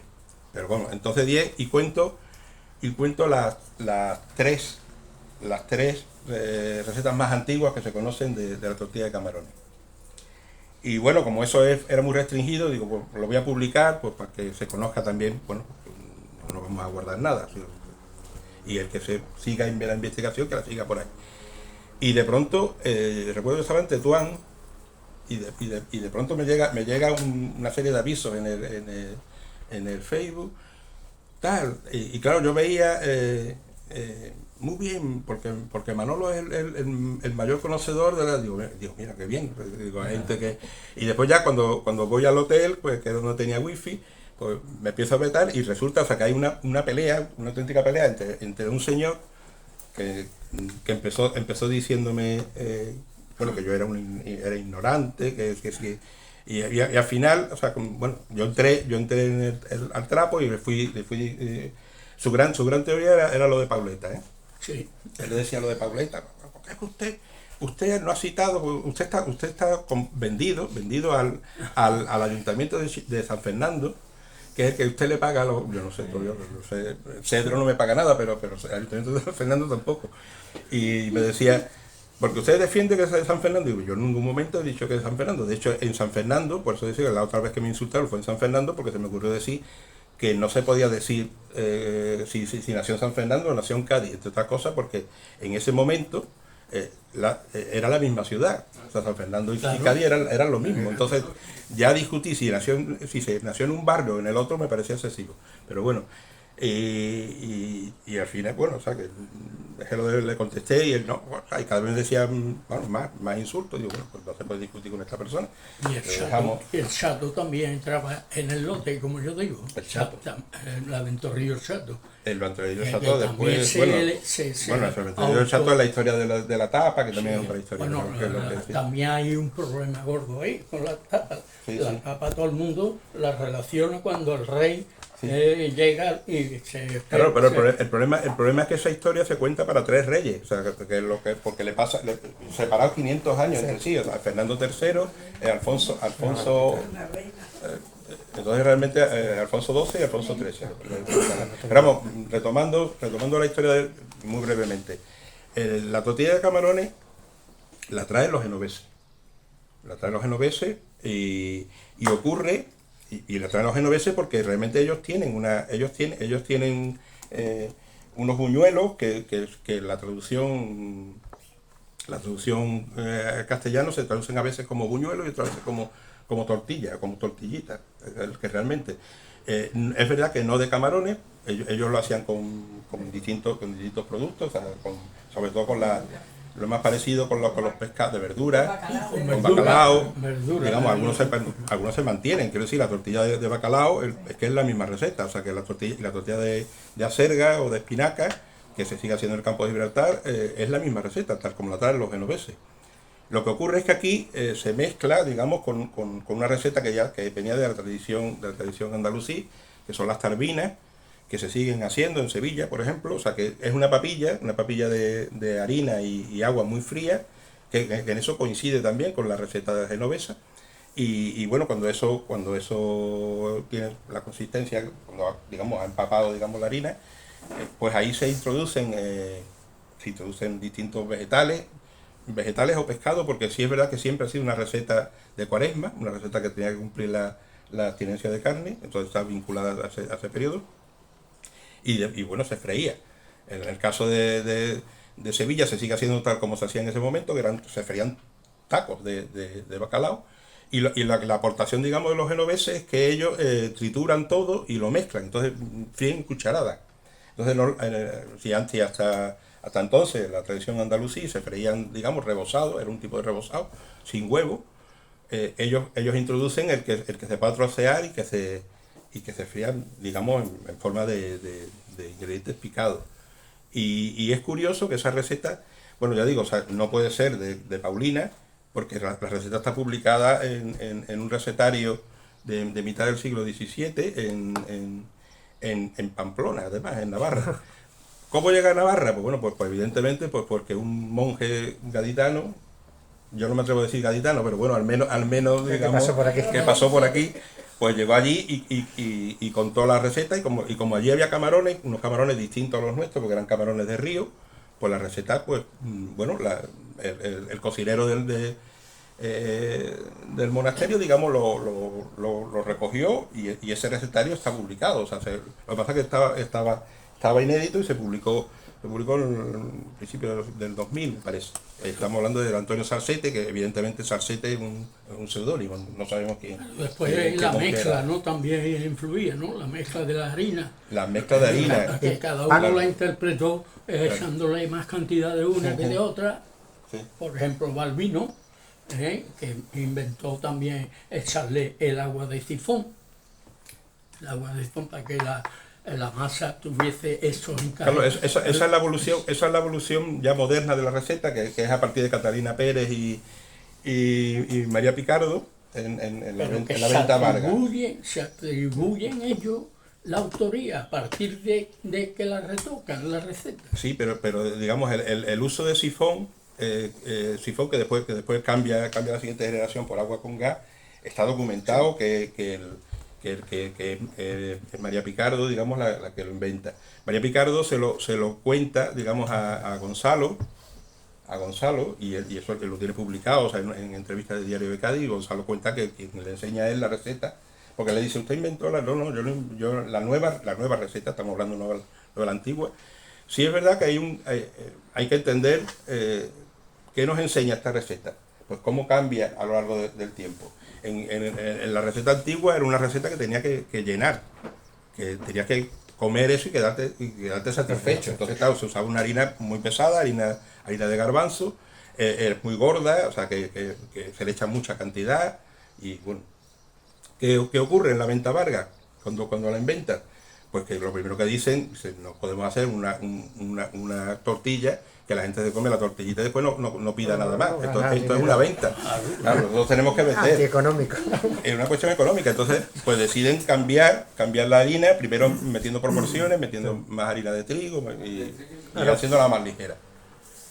S2: Pero bueno, entonces 10 y cuento las tres recetas más antiguas que se conocen de la tortilla de camarones. Y bueno, como eso era muy restringido, digo, pues lo voy a publicar pues para que se conozca también, bueno, no vamos a guardar nada, ¿sí? Y el que se siga en la investigación, que la siga por ahí. Y de pronto, recuerdo que estaba en Tetuán, y de pronto me llega una serie de avisos en el Facebook, tal, y claro, yo veía, muy bien, porque Manolo es el mayor conocedor de la... Digo, mira, qué bien, digo, hay gente que... Y después ya cuando voy al hotel, pues que no tenía wifi, pues me empiezo a meter y resulta, o sea, que hay una pelea, una auténtica pelea entre un señor que empezó diciéndome, bueno, que yo era ignorante, que y al final, o sea, bueno, yo entré al trapo y le fui su gran teoría era lo de Pauleta, ¿eh?
S3: Sí.
S2: Él le decía lo de Pauleta, porque es que usted no ha citado, usted está vendido al ayuntamiento de San Fernando, que es el que usted le paga, yo no sé, Cedro no me paga nada, pero el ayuntamiento de San Fernando tampoco. Y me decía, porque usted defiende que es de San Fernando, y yo en ningún momento he dicho que es de San Fernando. De hecho, en San Fernando, por eso decía que la otra vez que me insultaron fue en San Fernando, porque se me ocurrió decir que no se podía decir si nació en San Fernando o nació en Cádiz, entre otras cosas, porque en ese momento era la misma ciudad. O sea, San Fernando y Cádiz eran lo mismo. Entonces, ya discutí si se nació en un barrio o en el otro me parecía excesivo. Pero bueno, y al final, bueno, o sea, que le contesté y él no, bueno, y cada vez decía bueno, más insultos. Digo, bueno, pues no se puede discutir con esta persona.
S3: Y el Chato también entraba en el lote, como yo digo.
S2: El Chato.
S3: La Ventorrillo Chato.
S2: El Ventorrillo Chato después,
S3: el
S2: Ventorrillo Chato es la historia de la tapa, que también es otra historia.
S3: Bueno, también hay un problema gordo ahí con la tapa. La tapa todo el mundo la relaciona cuando el rey llega y se...
S2: Claro, pero el problema es que esa historia se cuenta para 3 reyes, o sea, porque le pasa, separados 500 años entre sí, o sea, Fernando III, Alfonso entonces realmente Alfonso XII y Alfonso XIII. Pero vamos, retomando la historia muy brevemente. La tortilla de camarones la traen los genoveses. Y ocurre, y la traen los genoveses porque realmente ellos tienen unos buñuelos que la traducción castellano se traducen a veces como buñuelos y otras veces como tortilla, como tortillita, que realmente es verdad que no de camarones, ellos lo hacían con distintos productos, o sea, sobre todo con lo más parecido con los pescados de verdura, con bacalao, digamos, algunos se mantienen, quiero decir, la tortilla de bacalao es que es la misma receta, o sea que la tortilla de acelga o de espinaca, que se sigue haciendo en el campo de Gibraltar, es la misma receta, tal como la traen los genoveses. Lo que ocurre es que aquí se mezcla, digamos, con una receta que venía de la tradición andalusí, que son las tarbinas, que se siguen haciendo en Sevilla, por ejemplo. O sea, que es una papilla de harina y agua muy fría, que en eso coincide también con la receta genovesa. Y bueno, cuando eso tiene la consistencia, cuando digamos ha empapado digamos la harina, pues ahí se introducen distintos vegetales o pescado, porque sí es verdad que siempre ha sido una receta de Cuaresma, una receta que tenía que cumplir la abstinencia de carne, entonces está vinculada a ese periodo, y bueno, se freía. En el caso de Sevilla se sigue haciendo tal como se hacía en ese momento, que se freían tacos de bacalao, y la aportación, digamos, de los genoveses es que ellos trituran todo y lo mezclan, entonces fríen cucharadas. Entonces, si antes hasta entonces la tradición andalusí se freían, digamos, rebozados, era un tipo de rebozado, sin huevo, ellos introducen el que se pueda trocear y que se frían, digamos, en forma de ingredientes picados. Y es curioso que esa receta, bueno, ya digo, o sea, no puede ser de Paulina, porque la receta está publicada en un recetario de mitad del siglo XVII en Pamplona, además, en Navarra. ¿Cómo llega a Navarra? Pues bueno, pues evidentemente pues porque un monje gaditano, yo no me atrevo a decir gaditano, pero bueno, al menos digamos, que pasó por aquí, pues llegó allí y contó la receta, y como allí había camarones, unos camarones distintos a los nuestros, porque eran camarones de río, pues la receta, pues bueno, el cocinero del monasterio, digamos, lo recogió, y ese recetario está publicado. O sea, lo que pasa es que estaba inédito y se publicó en el principio del 2000, me parece. Estamos hablando de Antonio Salsete, que evidentemente Salsete es un seudónimo, no sabemos quién.
S3: Después la mezcla, ¿no? También influía, ¿no? La mezcla de la harina.
S2: La mezcla de harina.
S3: Que cada uno la interpretó echándole más cantidad de una que de otra.
S2: Sí.
S3: Por ejemplo, Balbino, que inventó también echarle el agua de sifón. El agua de sifón para que la masa tuviese esos encajes.
S2: Claro, esa es la evolución ya moderna de la receta, que es a partir de Catalina Pérez y María Picardo en la venta Vargas.
S3: Se atribuyen ellos la autoría a partir de que la retocan la receta.
S2: Sí, pero digamos el uso de sifón, sifón que después cambia la siguiente generación por agua con gas, está documentado que es María Picardo, digamos, la que lo inventa. María Picardo se lo cuenta, digamos, a Gonzalo, y eso es que lo tiene publicado, o sea, en entrevistas de Diario de Cádiz, y Gonzalo cuenta que quien le enseña a él la receta, porque le dice, ¿usted inventó la nueva receta? Estamos hablando no de la antigua. Sí es verdad que hay que entender qué nos enseña esta receta, pues cómo cambia a lo largo del tiempo. En la receta antigua era una receta que tenía que llenar, que tenías que comer eso y quedarte satisfecho. Entonces, claro, se usaba una harina muy pesada, harina de garbanzo, es muy gorda, o sea, que se le echa mucha cantidad. Y bueno, ¿qué ocurre en la venta Vargas cuando la inventan? Pues que lo primero que dicen, no podemos hacer una tortilla, que la gente se come la tortillita y después no pida nada más. Esto es una venta. Claro, nosotros tenemos que vender.
S1: Antieconómico.
S2: Es una cuestión económica. Entonces, pues deciden cambiar la harina, primero metiendo proporciones, metiendo más harina de trigo y haciéndola más ligera.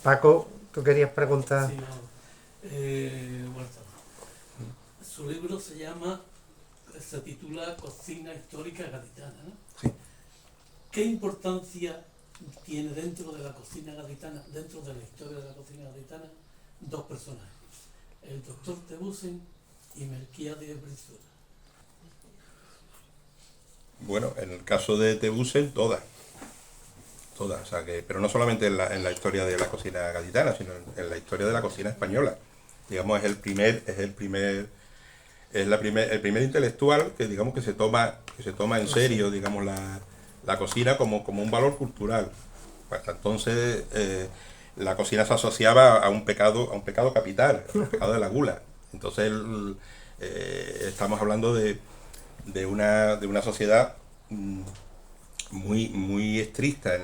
S1: Paco, ¿tú querías preguntar?
S6: Sí, bueno, su libro se titula Cocina Histórica Gaditana, ¿no?
S2: Sí.
S6: ¿Qué importancia tiene dentro de la cocina gaditana, dentro de la historia de la cocina gaditana, dos personajes? El doctor Tebusen y Melquiades Brizuela.
S2: Bueno, en el caso de Tebusen, todas, o sea pero no solamente en la historia de la cocina gaditana, sino en la historia de la cocina española. Digamos, es el primer intelectual que digamos que se toma en serio, digamos, la cocina como un valor cultural. Hasta entonces la cocina se asociaba a un pecado capital, el pecado de la gula. Entonces estamos hablando de una sociedad muy estricta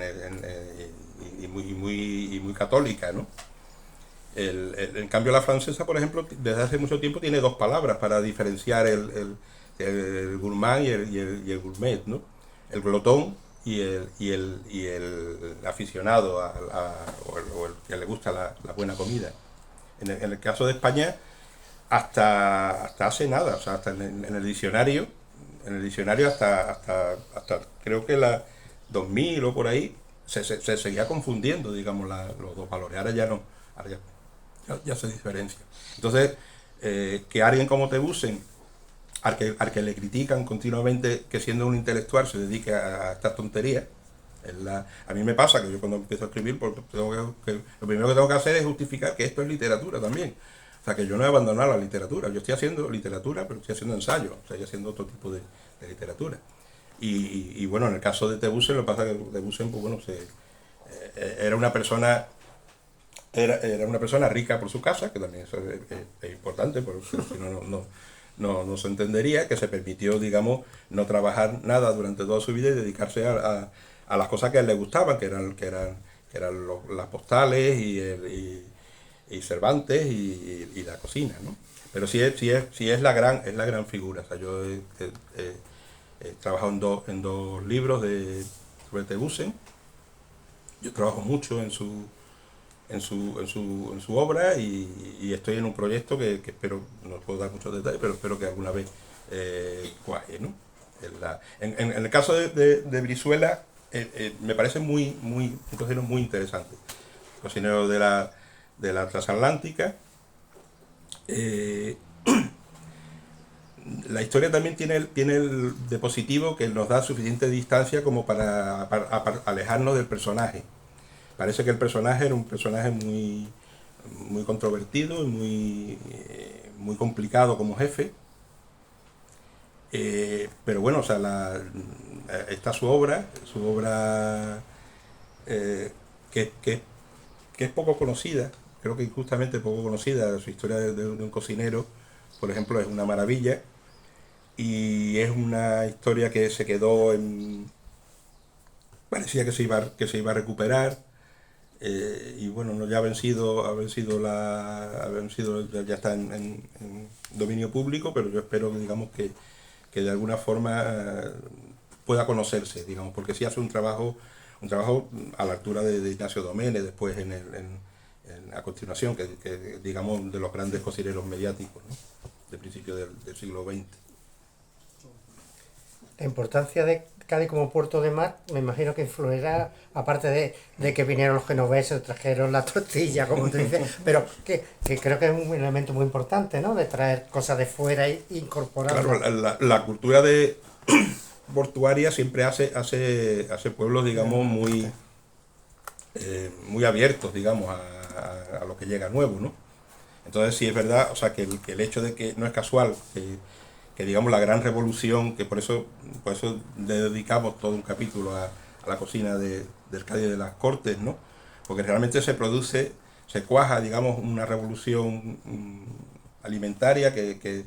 S2: y muy católica, ¿no? En cambio la francesa, por ejemplo, desde hace mucho tiempo tiene dos palabras para diferenciar el gourmand y el gourmet, ¿no? El glotón y el aficionado o el que le gusta la buena comida. En el caso de España, hasta hace nada, o sea, hasta en el diccionario hasta creo que la 2000 o por ahí, se seguía confundiendo, digamos, los dos valores. Ahora ya no, ahora ya se diferencia. Entonces, que alguien como Tebusen, al que le critican continuamente que siendo un intelectual se dedique a estas tonterías, a mí me pasa que yo cuando empiezo a escribir, pues, lo primero que tengo que hacer es justificar que esto es literatura también. O sea, que yo no he abandonado la literatura, yo estoy haciendo literatura, pero estoy haciendo ensayo, o sea, estoy haciendo otro tipo de literatura. Y bueno, en el caso de Tebusen, lo que pasa es que Tebusen, pues bueno, era una persona rica por su casa, que también eso es importante, porque si no se entendería, que se permitió, digamos, no trabajar nada durante toda su vida y dedicarse a las cosas que a él le gustaban, que eran las postales y Cervantes y la cocina, ¿no? Pero sí es la gran figura. O sea, yo he trabajado en dos libros sobre Tebusen. Yo trabajo mucho en su obra y estoy en un proyecto que espero, no puedo dar muchos detalles, pero espero que alguna vez cuaje, ¿no? En el caso de Brizuela, me parece un cocinero muy interesante. Cocinero de la transatlántica. La historia también tiene el de positivo que nos da suficiente distancia como para alejarnos del personaje. Parece que el personaje era un personaje muy controvertido y muy complicado como jefe. Pero bueno, o sea, está su obra que es poco conocida, creo que injustamente poco conocida. Su historia de un cocinero, por ejemplo, es una maravilla, y es una historia que se quedó parecía que se iba a recuperar, y bueno, ya ya está en dominio público, pero yo espero que, digamos, que de alguna forma pueda conocerse, digamos, porque sí hace un trabajo a la altura de Ignacio Domene, después a continuación, que digamos de los grandes cocineros mediáticos, ¿no? De principios del siglo XX.
S1: La importancia de Cádiz como puerto de mar, me imagino que influirá, aparte de que vinieron los genoveses, trajeron la tortilla, como tú dices, pero que creo que es un elemento muy importante, ¿no? De traer cosas de fuera e incorporarlas.
S2: Claro, la cultura portuaria siempre hace pueblos, digamos, muy abiertos, digamos, a lo que llega nuevo, ¿no? Entonces sí es verdad, o sea, que el hecho de que no es casual que digamos la gran revolución, que por eso le dedicamos todo un capítulo a la cocina del Cádiz de las Cortes, ¿no? Porque realmente se cuaja, digamos, una revolución alimentaria que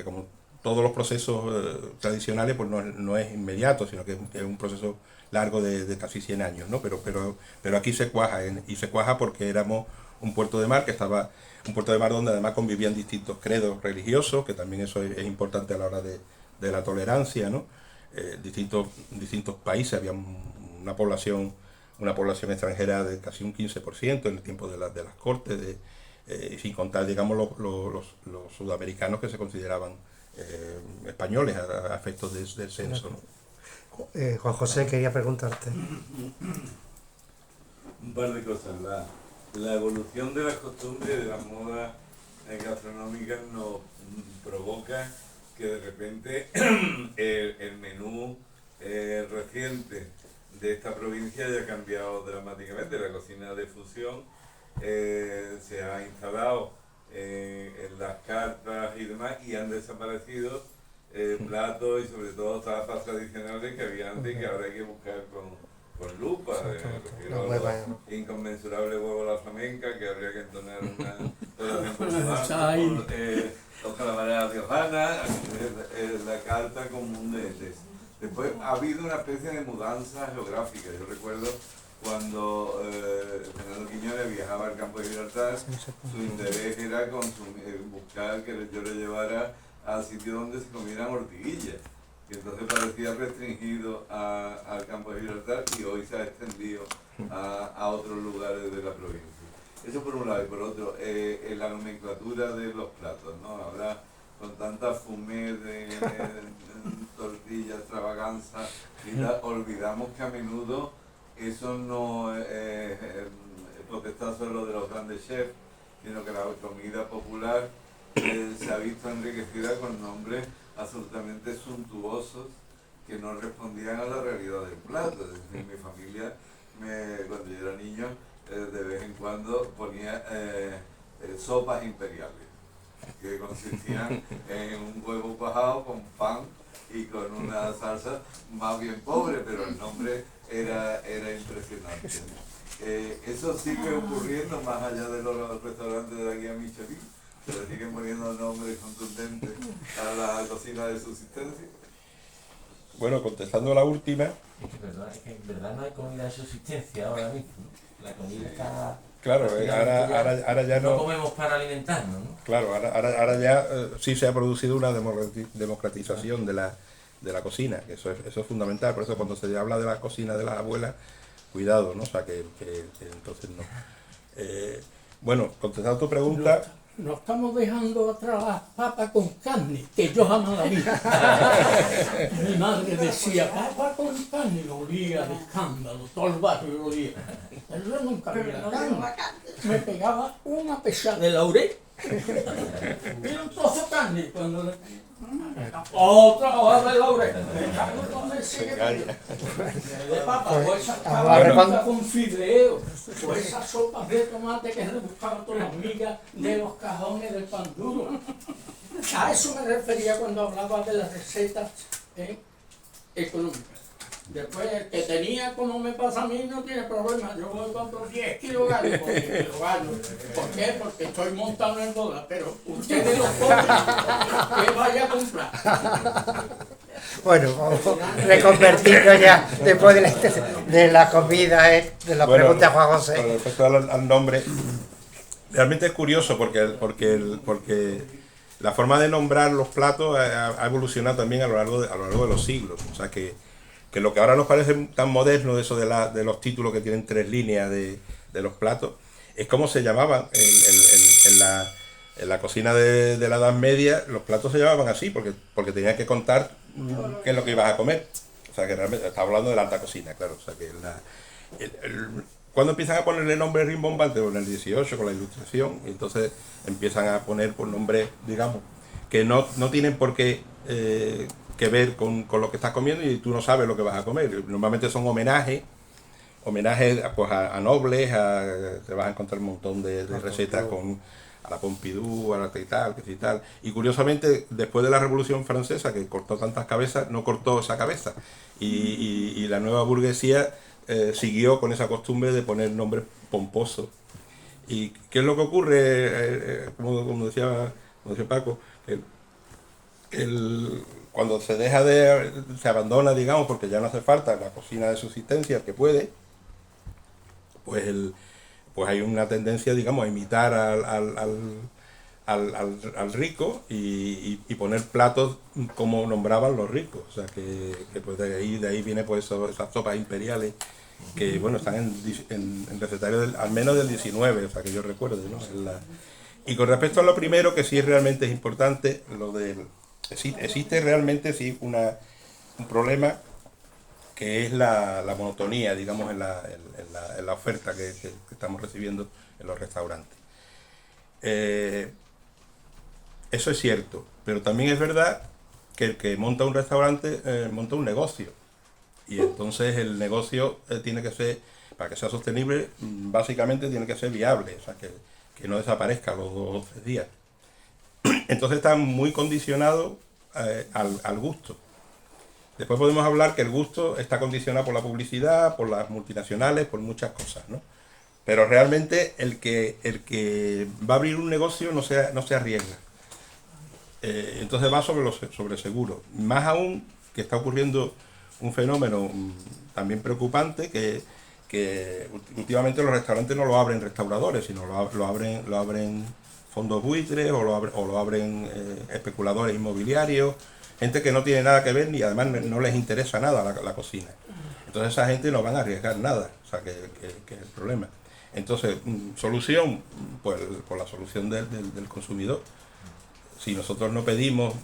S2: como todos los procesos tradicionales, pues no es inmediato, sino que es un proceso largo de casi 100 años, ¿no? Pero aquí se cuaja, y se cuaja porque éramos un puerto de mar donde además convivían distintos credos religiosos, que también eso es importante a la hora de la tolerancia, ¿no? Distintos países, había una población extranjera de casi un 15% en el tiempo de las Cortes, sin contar, digamos, los sudamericanos que se consideraban españoles a efectos del censo, ¿no?
S1: Juan José, quería preguntarte.
S7: Un par de cosas. La evolución de las costumbres de las modas gastronómicas nos provoca que de repente el menú reciente de esta provincia haya cambiado dramáticamente. La cocina de fusión se ha instalado en las cartas y demás, y han desaparecido platos y sobre todo tapas tradicionales que había antes y que ahora hay que buscar con lupa. Inconmensurable huevo a la flamenca, que habría que entonar una los calamares riojanas, la carta común de Después ha habido una especie de mudanza geográfica. Yo recuerdo cuando Fernando Quiñones viajaba al campo de Gibraltar, su interés era buscar que yo le llevara al sitio donde se comieran ortiguillas. Y entonces parecía restringido al campo de Gibraltar y hoy se ha extendido a otros lugares de la provincia. Eso por un lado, y por otro, en la nomenclatura de los platos, ¿no? Ahora, con tanta fumé de tortilla, extravaganza, y olvidamos que a menudo eso no es potestad solo de los grandes chefs, sino que la comida popular se ha visto enriquecida con nombres absolutamente suntuosos que no respondían a la realidad del plato. Es decir, mi familia, cuando yo era niño, de vez en cuando ponía sopas imperiales, que consistían en un huevo cuajado con pan y con una salsa más bien pobre, pero el nombre era impresionante. Eso sigue ocurriendo más allá de los restaurantes de la guía Michelin. Se le siguen poniendo nombres contundentes a la cocina de subsistencia.
S2: Bueno, contestando a la última.
S4: Es que en verdad no hay comida de subsistencia ahora mismo, ¿no? La comida está...
S2: Claro, ahora ya no...
S4: No comemos para alimentarnos, ¿no?
S2: Claro, ahora ya sí se ha producido una democratización de la cocina, que eso es fundamental. Por eso cuando se habla de la cocina de las abuelas, cuidado, ¿no? O sea, que entonces no. Bueno, contestando a tu pregunta...
S3: Nos estamos dejando atrás las papas con carne, que yo jamás la vi. Mi madre decía, papa con carne, lo olía de escándalo, todo el barrio lo olía. Pero yo nunca vi la carne. Me pegaba una pesada de laurel. Y un trozo de carne, cuando le... Otra hoja de laurel. De papa, o esa cabrita con fideo, o esas sopas de tomate que rebuscaban todas las migas de los cajones del pan duro. A eso me refería cuando hablaba de las recetas económicas. Después, el que tenía, como me pasa a mí, no tiene problema. Yo voy con 10 kilos gallo, con 10 kilos gallo. ¿Por qué? Porque estoy montado en el dólar, pero ustedes lo compran, que vaya a comprar.
S1: Bueno, vamos reconvertirnos ya después de la comida, de la pregunta de Juan José.
S2: Con respecto al nombre, realmente es curioso porque la forma de nombrar los platos ha evolucionado también a lo largo de los siglos. O sea que lo que ahora nos parece tan moderno, eso de los títulos que tienen 3 líneas de los platos, es como se llamaban en la cocina de la Edad Media. Los platos se llamaban así porque tenían que contar qué es lo que ibas a comer. O sea que realmente está hablando de la alta cocina, claro. O sea que cuando empiezan a ponerle nombre rimbombante, en el 18 con la Ilustración, y entonces empiezan a poner por nombres, digamos, que no tienen por qué que ver con lo que estás comiendo y tú no sabes lo que vas a comer. Normalmente son homenajes pues a nobles, te vas a encontrar un montón de recetas a la Pompidou, a la tal, que sí tal. Y curiosamente, después de la Revolución Francesa, que cortó tantas cabezas, no cortó esa cabeza. Y la nueva burguesía siguió con esa costumbre de poner nombres pomposos. ¿Y qué es lo que ocurre? Como decía Paco, cuando se abandona, digamos, porque ya no hace falta la cocina de subsistencia, el que puede, pues hay una tendencia, digamos, a imitar al rico y poner platos como nombraban los ricos. O sea que pues de ahí viene pues esas sopas imperiales que bueno están en recetario al menos del 19, o sea que yo recuerdo, ¿no? Y con respecto a lo primero, que sí realmente es importante, existe realmente sí un problema que es la monotonía, digamos, en la oferta que estamos recibiendo en los restaurantes. Eso es cierto, pero también es verdad que el que monta un restaurante monta un negocio. Y entonces el negocio tiene que ser, para que sea sostenible, básicamente tiene que ser viable, o sea, que no desaparezca a los 2 o 3 días. Entonces está muy condicionado al gusto. Después podemos hablar que el gusto está condicionado por la publicidad, por las multinacionales, por muchas cosas, ¿no? Pero realmente el que va a abrir un negocio no se arriesga. Entonces va sobre seguro. Más aún que está ocurriendo un fenómeno también preocupante, que que últimamente los restaurantes no lo abren restauradores, sino lo abren fondos buitres o lo abren especuladores inmobiliarios, gente que no tiene nada que ver ni además no les interesa nada la cocina. Entonces esa gente no van a arriesgar nada, o sea que es el problema. Entonces, solución, pues por la solución del consumidor. Si nosotros no pedimos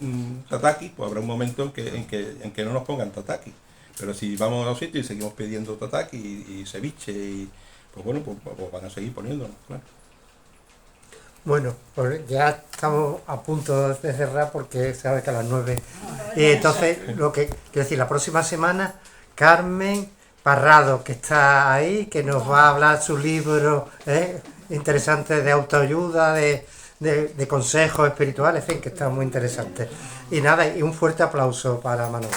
S2: tataki, pues habrá un momento en que no nos pongan tataki. Pero si vamos a los sitios y seguimos pidiendo tataki y ceviche, pues bueno, pues van a seguir poniéndonos, claro.
S1: Bueno, pues ya estamos a punto de cerrar porque sabe que a las 9. Y entonces, lo que quiero decir, la próxima semana, Carmen Parrado, que está ahí, que nos va a hablar su libro interesante de autoayuda, de consejos espirituales, en fin, que está muy interesante. Y nada, y un fuerte aplauso para Manuel.